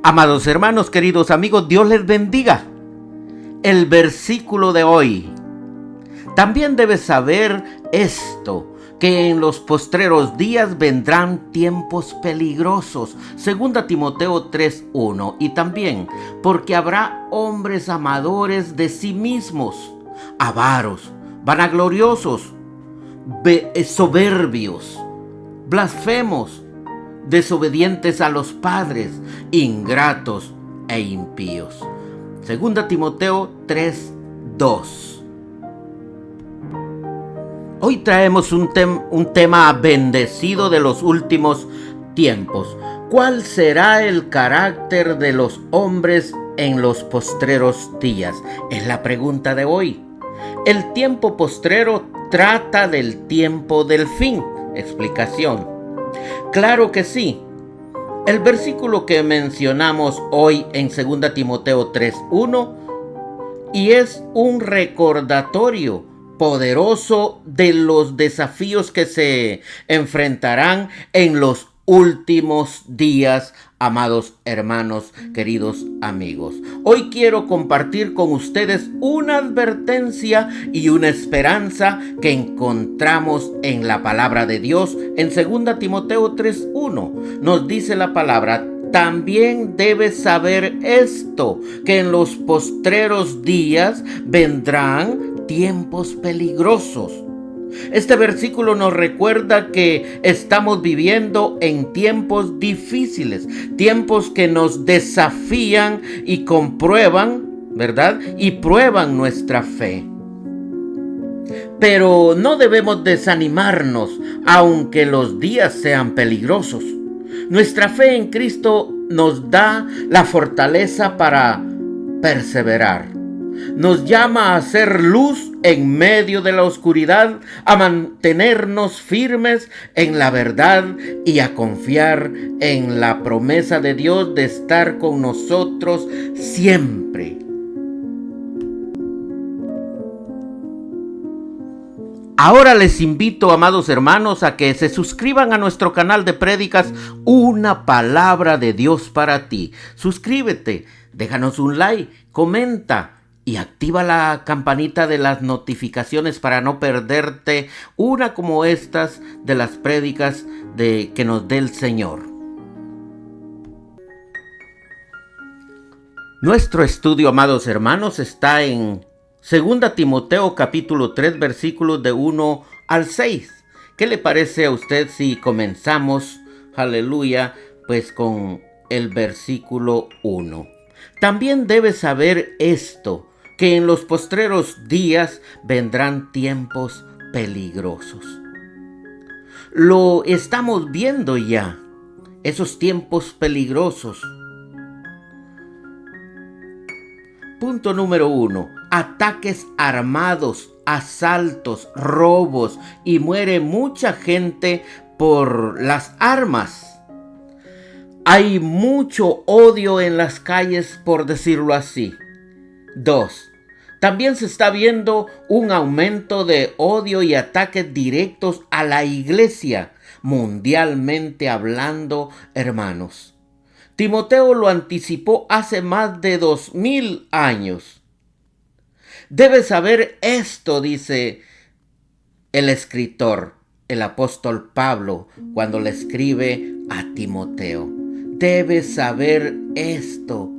Amados hermanos, queridos amigos, Dios les bendiga. El versículo de hoy. También debes saber esto, que en los postreros días vendrán tiempos peligrosos. 2 Timoteo 3:1. Y también, porque habrá hombres amadores de sí mismos, avaros, vanagloriosos, soberbios, blasfemos, desobedientes a los padres, ingratos e impíos. 2 Timoteo 3:2. Hoy traemos un tema bendecido de los últimos tiempos. ¿Cuál será el carácter de los hombres en los postreros días? Es la pregunta de hoy. El tiempo postrero trata del tiempo del fin. Explicación. Claro que sí. El versículo que mencionamos hoy en 2 Timoteo 3:1 y es un recordatorio poderoso de los desafíos que se enfrentarán en los últimos días, amados hermanos, queridos amigos. Hoy quiero compartir con ustedes una advertencia y una esperanza que encontramos en la palabra de Dios. En 2 Timoteo 3:1 nos dice la palabra: también debes saber esto, que en los postreros días vendrán tiempos peligrosos. Este versículo nos recuerda que estamos viviendo en tiempos difíciles, tiempos que nos desafían y comprueban, ¿verdad? Y prueban nuestra fe. Pero no debemos desanimarnos, aunque los días sean peligrosos. Nuestra fe en Cristo nos da la fortaleza para perseverar. Nos llama a ser luz en medio de la oscuridad, a mantenernos firmes en la verdad y a confiar en la promesa de Dios de estar con nosotros siempre. Ahora les invito, amados hermanos, a que se suscriban a nuestro canal de prédicas Una Palabra de Dios para ti. Suscríbete, déjanos un like, comenta y activa la campanita de las notificaciones para no perderte una como estas de las prédicas que nos dé el Señor. Nuestro estudio, amados hermanos, está en 2 Timoteo capítulo 3 versículos de 1 al 6. ¿Qué le parece a usted si comenzamos, aleluya, pues con el versículo 1? También debes saber esto, que en los postreros días vendrán tiempos peligrosos. Lo estamos viendo ya, esos tiempos peligrosos. Punto número 1. Ataques armados, asaltos, robos y muere mucha gente por las armas. Hay mucho odio en las calles, por decirlo así. 2. También se está viendo un aumento de odio y ataques directos a la iglesia, mundialmente hablando, hermanos. Timoteo lo anticipó hace más de 2000 años. Debes saber esto, dice el escritor, el apóstol Pablo, cuando le escribe a Timoteo. Debes saber esto,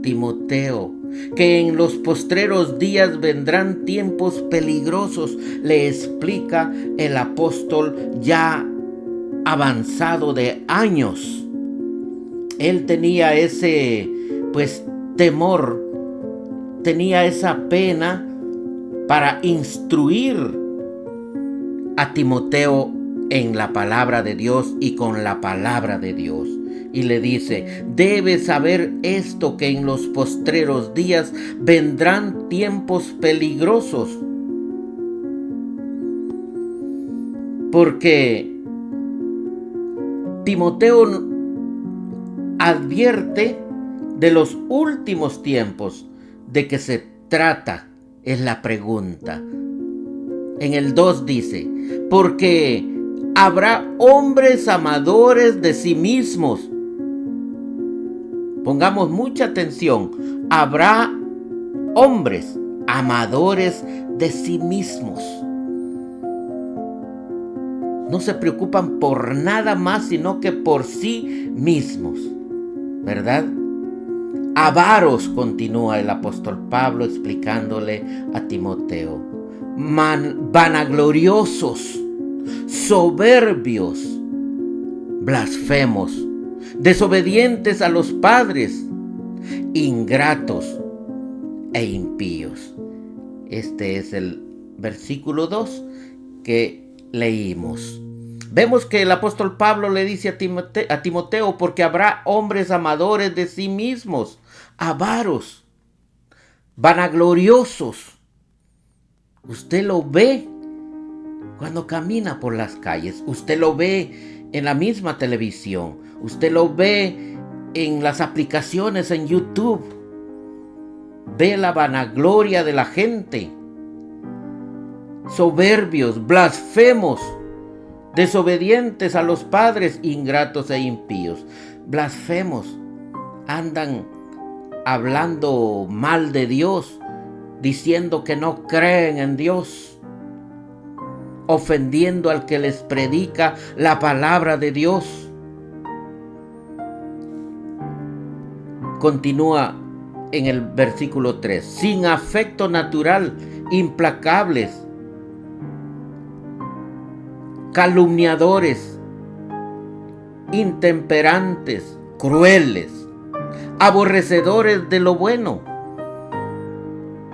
Timoteo, que en los postreros días vendrán tiempos peligrosos, le explica el apóstol ya avanzado de años. Él tenía ese, temor, tenía esa pena para instruir a Timoteo en la palabra de Dios y con la palabra de Dios. Y le dice: debes saber esto, que en los postreros días vendrán tiempos peligrosos. Porque Timoteo advierte de los últimos tiempos. ¿De qué se trata? Es la pregunta. En el 2 dice: porque habrá hombres amadores de sí mismos, Pongamos mucha atención. Habrá hombres amadores de sí mismos. No se preocupan por nada más sino que por sí mismos, ¿verdad? Avaros, continúa el apóstol Pablo explicándole a Timoteo. Vanagloriosos, soberbios, blasfemos, desobedientes a los padres, ingratos e impíos. Este es el versículo 2 que leímos. Vemos que el apóstol Pablo le dice a Timoteo, porque habrá hombres amadores de sí mismos, avaros, vanagloriosos. Usted lo ve cuando camina por las calles, usted lo ve en la misma televisión, usted lo ve en las aplicaciones en YouTube, ve la vanagloria de la gente, soberbios, blasfemos, desobedientes a los padres, ingratos e impíos. Blasfemos, andan hablando mal de Dios, diciendo que no creen en Dios, ofendiendo al que les predica la palabra de Dios. Continúa en el versículo 3, sin afecto natural, implacables, calumniadores, intemperantes, crueles, aborrecedores de lo bueno.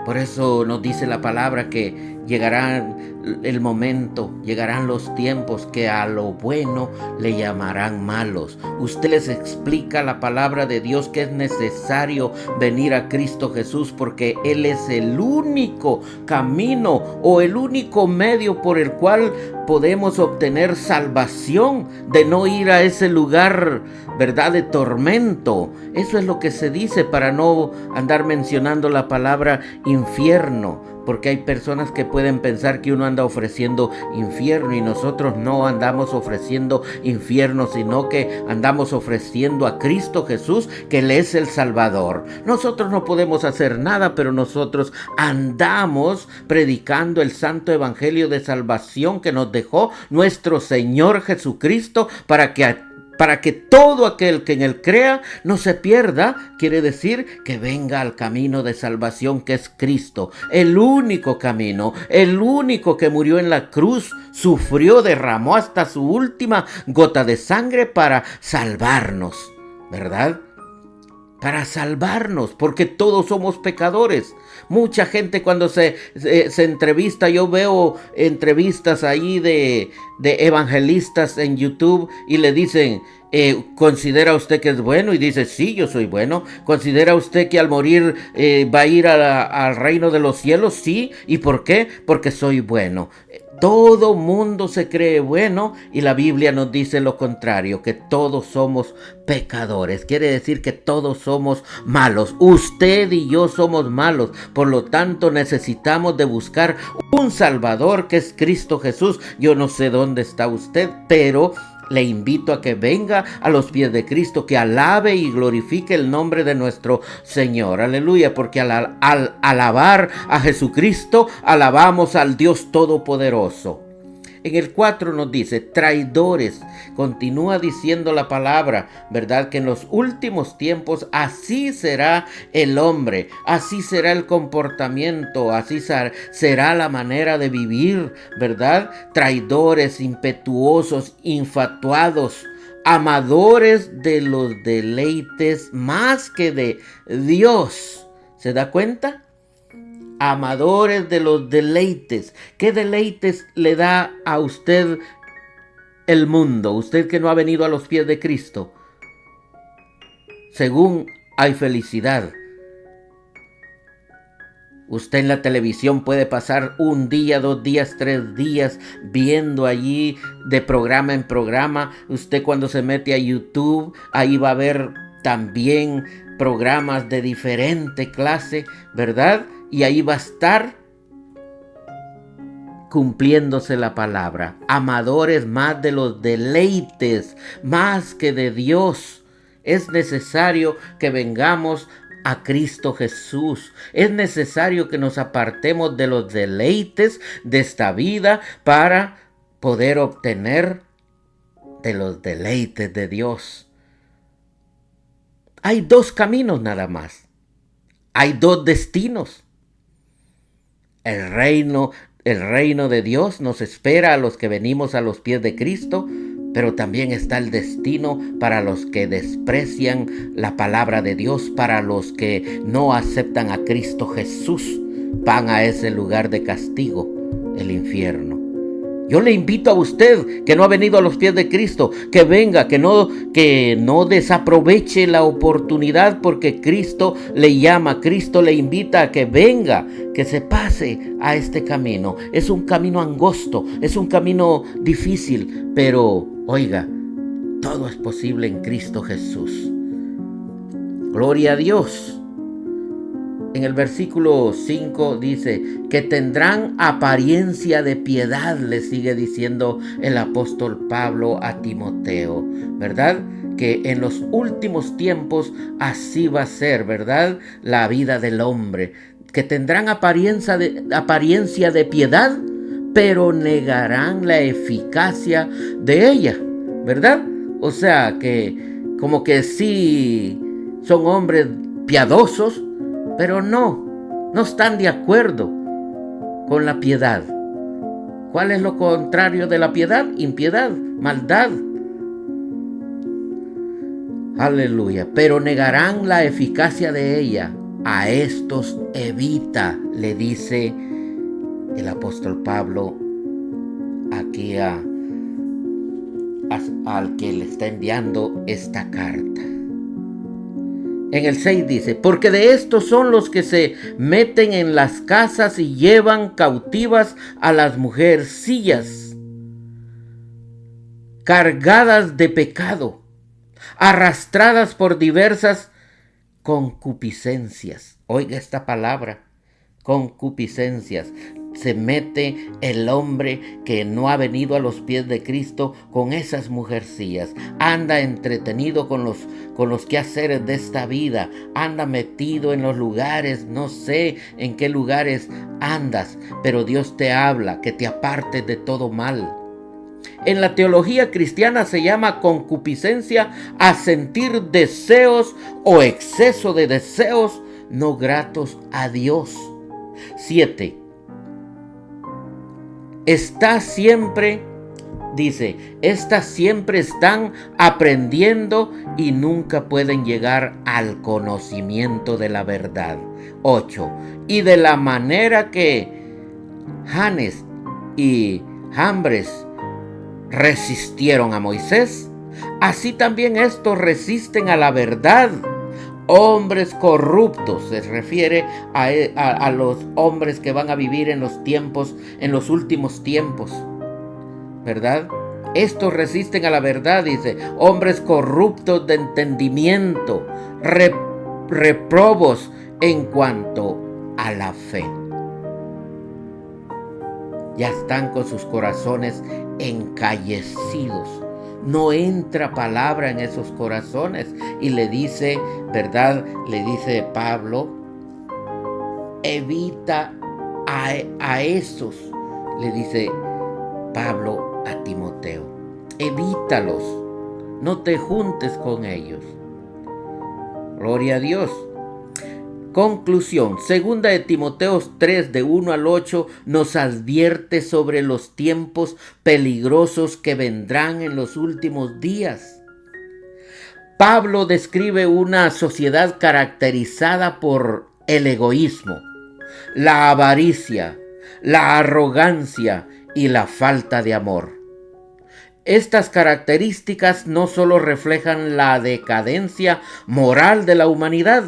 Por eso nos dice la palabra que llegará el momento, llegarán los tiempos que a lo bueno le llamarán malos. Usted les explica la palabra de Dios que es necesario venir a Cristo Jesús porque Él es el único camino o el único medio por el cual podemos obtener salvación, de no ir a ese lugar, ¿verdad?, de tormento. Eso es lo que se dice, para no andar mencionando la palabra infierno, porque hay personas que pueden pensar que uno anda ofreciendo infierno, y nosotros no andamos ofreciendo infierno, sino que andamos ofreciendo a Cristo Jesús, que Él es el Salvador. Nosotros no podemos hacer nada, pero nosotros andamos predicando el santo evangelio de salvación que nos dejó nuestro Señor Jesucristo, para que todo aquel que en Él crea no se pierda. Quiere decir que venga al camino de salvación, que es Cristo, el único camino, el único que murió en la cruz, sufrió, derramó hasta su última gota de sangre para salvarnos, ¿verdad? Para salvarnos, porque todos somos pecadores. Mucha gente cuando se entrevista, yo veo entrevistas ahí de evangelistas en YouTube y le dicen, ¿considera usted que es bueno? Y dice, sí, yo soy bueno. ¿Considera usted que al morir va a ir al reino de los cielos? Sí. ¿Y por qué? Porque soy bueno. Todo mundo se cree bueno y la Biblia nos dice lo contrario, que todos somos pecadores. Quiere decir que todos somos malos. Usted y yo somos malos. Por lo tanto, necesitamos de buscar un Salvador, que es Cristo Jesús. Yo no sé dónde está usted, pero le invito a que venga a los pies de Cristo, que alabe y glorifique el nombre de nuestro Señor. Aleluya, porque al alabar a Jesucristo, alabamos al Dios Todopoderoso. En el 4 nos dice, traidores. Continúa diciendo la palabra, ¿verdad? Que en los últimos tiempos así será el hombre, así será el comportamiento, así será la manera de vivir, ¿verdad? Traidores, impetuosos, infatuados, amadores de los deleites más que de Dios. ¿Se da cuenta? Amadores de los deleites. ¿Qué deleites le da a usted el mundo? Usted que no ha venido a los pies de Cristo. Según hay felicidad. Usted en la televisión puede pasar un día, 2 días, 3 días viendo allí de programa en programa. Usted cuando se mete a YouTube, ahí va a ver también programas de diferente clase, ¿verdad? Y ahí va a estar cumpliéndose la palabra. Amadores más de los deleites, más que de Dios. Es necesario que vengamos a Cristo Jesús. Es necesario que nos apartemos de los deleites de esta vida para poder obtener de los deleites de Dios. Hay dos caminos nada más. Hay dos destinos. El reino de Dios nos espera a los que venimos a los pies de Cristo, pero también está el destino para los que desprecian la palabra de Dios, para los que no aceptan a Cristo Jesús. Van a ese lugar de castigo, el infierno. Yo le invito a usted que no ha venido a los pies de Cristo, que venga, que no desaproveche la oportunidad, porque Cristo le llama, Cristo le invita a que venga, que se pase a este camino. Es un camino angosto, es un camino difícil, pero oiga, todo es posible en Cristo Jesús. Gloria a Dios. En el versículo 5 dice que tendrán apariencia de piedad, le sigue diciendo el apóstol Pablo a Timoteo, ¿verdad? Que en los últimos tiempos así va a ser, ¿verdad? La vida del hombre, que tendrán apariencia de piedad, pero negarán la eficacia de ella, ¿verdad? O sea, que como que sí son hombres piadosos, pero no están de acuerdo con la piedad. ¿Cuál es lo contrario de la piedad? Impiedad, maldad. Aleluya. Pero negarán la eficacia de ella. A estos evita, le dice el apóstol Pablo aquí al que le está enviando esta carta. En el 6 dice, porque de estos son los que se meten en las casas y llevan cautivas a las mujercillas, cargadas de pecado, arrastradas por diversas concupiscencias. Oiga esta palabra, concupiscencias. Se mete el hombre que no ha venido a los pies de Cristo con esas mujercillas. Anda entretenido con los quehaceres de esta vida. Anda metido en los lugares, no sé en qué lugares andas, pero Dios te habla que te apartes de todo mal. En la teología cristiana se llama concupiscencia a sentir deseos o exceso de deseos no gratos a Dios. 7. Estas siempre están aprendiendo y nunca pueden llegar al conocimiento de la verdad. 8. Y de la manera que Janes y Jambres resistieron a Moisés, así también estos resisten a la verdad. Hombres corruptos, se refiere a los hombres que van a vivir en los últimos tiempos, ¿verdad? Estos resisten a la verdad, dice, hombres corruptos de entendimiento, reprobos en cuanto a la fe. Ya están con sus corazones encallecidos. No entra palabra en esos corazones. Y le dice, ¿verdad? Le dice Pablo, evita a esos. Le dice Pablo a Timoteo, evítalos. No te juntes con ellos. Gloria a Dios. Conclusión, segunda de Timoteo 3, de 1 al 8, nos advierte sobre los tiempos peligrosos que vendrán en los últimos días. Pablo describe una sociedad caracterizada por el egoísmo, la avaricia, la arrogancia y la falta de amor. Estas características no solo reflejan la decadencia moral de la humanidad,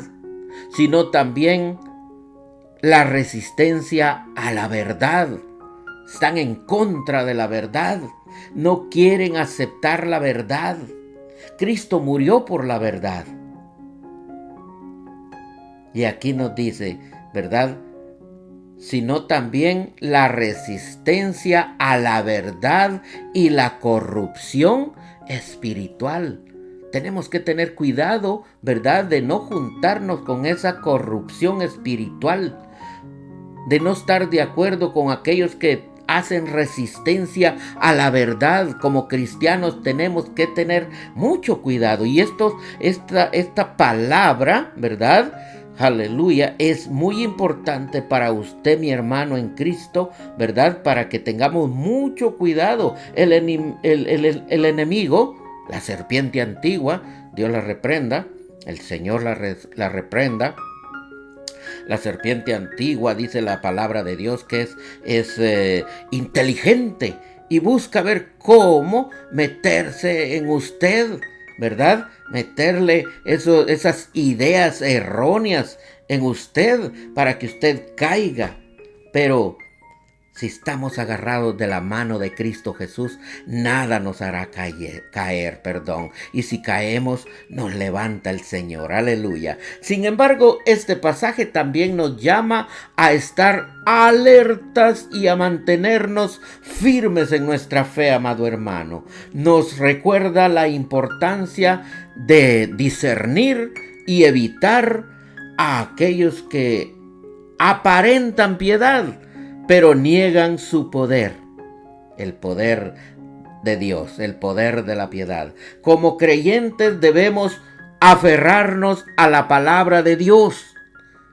sino también la resistencia a la verdad. Están en contra de la verdad, no quieren aceptar la verdad. Cristo murió por la verdad. Y aquí nos dice, ¿verdad? Sino también la resistencia a la verdad y la corrupción espiritual. tenemos que tener cuidado, ¿verdad?, de no juntarnos con esa corrupción espiritual, de no estar de acuerdo con aquellos que hacen resistencia a la verdad. Como cristianos tenemos que tener mucho cuidado. Y esta palabra, ¿verdad?, aleluya, es muy importante para usted, mi hermano en Cristo, ¿verdad?, para que tengamos mucho cuidado. El enemigo, la serpiente antigua, Dios la reprenda, el Señor la reprenda. La serpiente antigua, dice la palabra de Dios, que es inteligente y busca ver cómo meterse en usted, ¿verdad? Meterle esas ideas erróneas en usted para que usted caiga. Pero si estamos agarrados de la mano de Cristo Jesús, nada nos hará caer. Y si caemos, nos levanta el Señor. Aleluya. Sin embargo, este pasaje también nos llama a estar alertas y a mantenernos firmes en nuestra fe, amado hermano. Nos recuerda la importancia de discernir y evitar a aquellos que aparentan piedad, pero niegan su poder, el poder de Dios, el poder de la piedad. Como creyentes debemos aferrarnos a la palabra de Dios.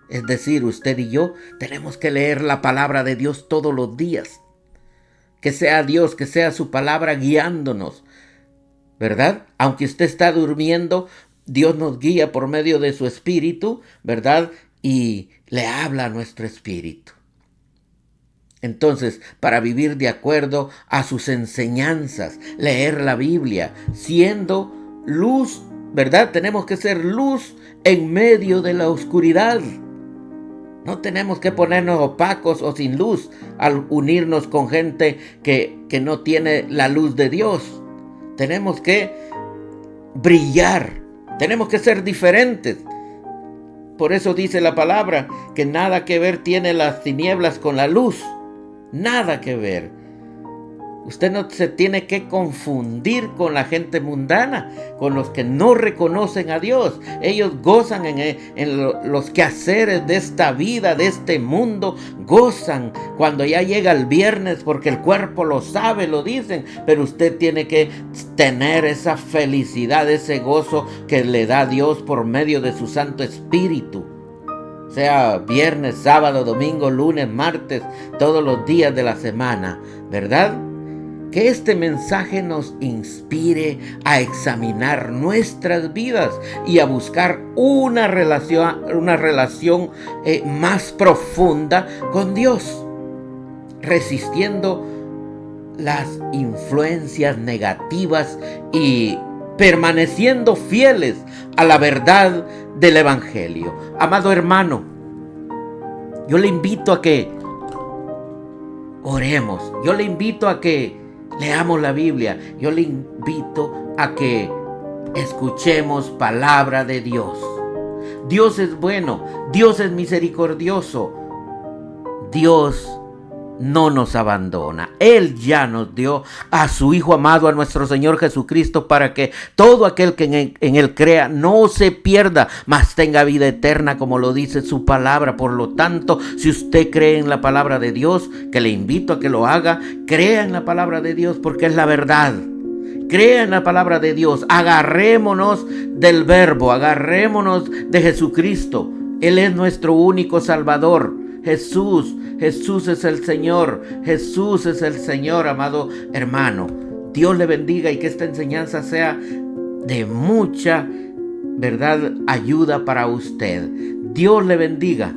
Es decir, usted y yo tenemos que leer la palabra de Dios todos los días. Que sea Dios, que sea su palabra guiándonos, ¿verdad? Aunque usted está durmiendo, Dios nos guía por medio de su espíritu, ¿verdad? Y le habla a nuestro espíritu. Entonces, para vivir de acuerdo a sus enseñanzas, leer la Biblia, siendo luz, ¿verdad? Tenemos que ser luz en medio de la oscuridad. No tenemos que ponernos opacos o sin luz al unirnos con gente que no tiene la luz de Dios. Tenemos que brillar, tenemos que ser diferentes. Por eso dice la palabra que nada que ver tiene las tinieblas con la luz. Nada que ver. Usted no se tiene que confundir con la gente mundana, con los que no reconocen a Dios. Ellos gozan en los quehaceres de esta vida, de este mundo. Gozan cuando ya llega el viernes porque el cuerpo lo sabe, lo dicen. Pero usted tiene que tener esa felicidad, ese gozo que le da Dios por medio de su Santo Espíritu. Sea viernes, sábado, domingo, lunes, martes, todos los días de la semana, ¿verdad? Que este mensaje nos inspire a examinar nuestras vidas y a buscar una relación más profunda con Dios, resistiendo las influencias negativas y permaneciendo fieles a la verdad del Evangelio. Amado hermano, yo le invito a que oremos, yo le invito a que leamos la Biblia, yo le invito a que escuchemos palabra de Dios. Dios es bueno, Dios es misericordioso, Dios no nos abandona. Él ya nos dio a su Hijo amado, a nuestro Señor Jesucristo, para que todo aquel que en Él crea no se pierda, mas tenga vida eterna, como lo dice su palabra. Por lo tanto, si usted cree en la palabra de Dios, que le invito a que lo haga, crea en la palabra de Dios porque es la verdad. Crea en la palabra de Dios. Agarrémonos del Verbo, agarrémonos de Jesucristo. Él es nuestro único Salvador. Jesús es el Señor. Jesús es el Señor, amado hermano. Dios le bendiga y que esta enseñanza sea de mucha, ¿verdad?, ayuda para usted. Dios le bendiga.